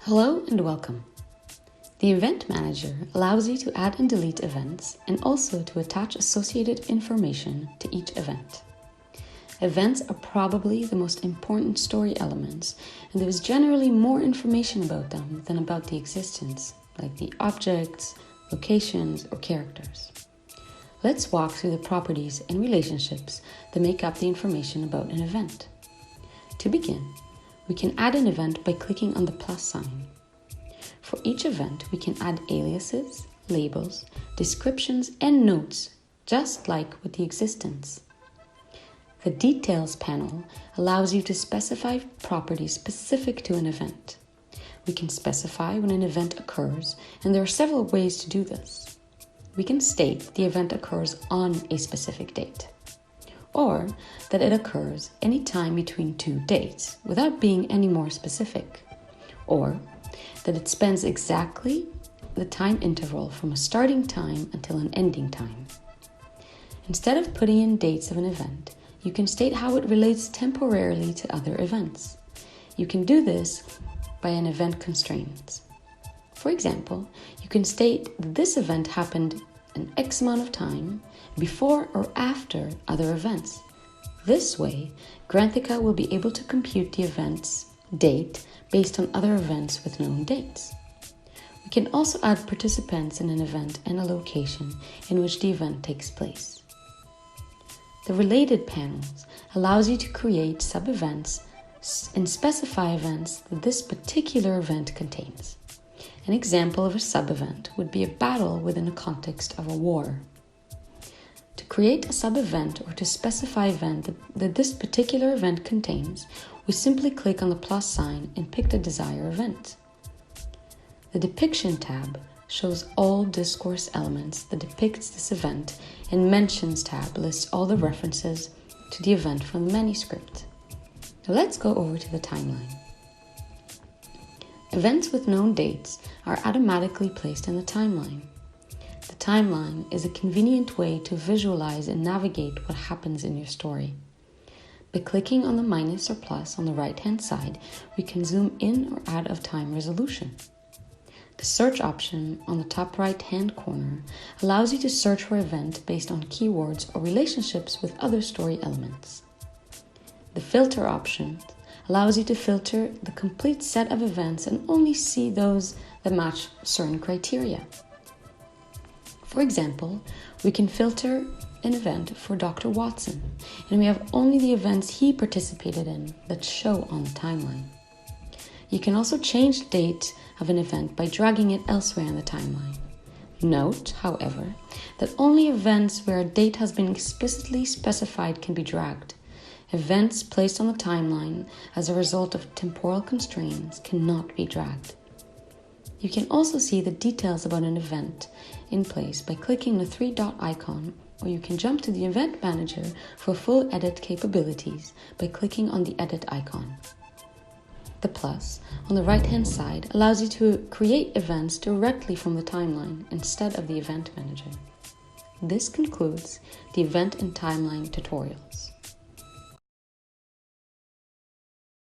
Hello and welcome. The Event Manager allows you to add and delete events and also to attach associated information to each event. Events are probably the most important story elements, and there is generally more information about them than about the existence, like the objects, locations, or characters. Let's walk through the properties and relationships that make up the information about an event. To begin, we can add an event by clicking on the plus sign. For each event, we can add aliases, labels, descriptions, and notes, just like with the existence. The Details panel allows you to specify properties specific to an event. We can specify when an event occurs, and there are several ways to do this. We can state the event occurs on a specific date, or that it occurs any time between two dates without being any more specific, or that it spends exactly the time interval from a starting time until an ending time. Instead of putting in dates of an event, you can state how it relates temporarily to other events. You can do this by an event constraints. For example, you can state that this event happened an X amount of time before or after other events. This way, Granthika will be able to compute the event's date based on other events with known dates. We can also add participants in an event and a location in which the event takes place. The Related panels allows you to create sub-events and specify events that this particular event contains. An example of a sub-event would be a battle within a context of a war. To create a sub-event or to specify event that this particular event contains, we simply click on the plus sign and pick the desired event. The Depiction tab shows all discourse elements that depicts this event, and Mentions tab lists all the references to the event from the manuscript. Now let's go over to the timeline. Events with known dates are automatically placed in the timeline. The timeline is a convenient way to visualize and navigate what happens in your story. By clicking on the minus or plus on the right-hand side, we can zoom in or out of time resolution. The search option on the top right-hand corner allows you to search for events based on keywords or relationships with other story elements. The filter option allows you to filter the complete set of events and only see those that match certain criteria. For example, we can filter an event for Dr. Watson, and we have only the events he participated in that show on the timeline. You can also change the date of an event by dragging it elsewhere in the timeline. Note, however, that only events where a date has been explicitly specified can be dragged. Events placed on the timeline as a result of temporal constraints cannot be dragged. You can also see the details about an event in place by clicking the three-dot icon, or you can jump to the Event Manager for full edit capabilities by clicking on the edit icon. The plus on the right-hand side allows you to create events directly from the timeline instead of the Event Manager. This concludes the Event and Timeline tutorials.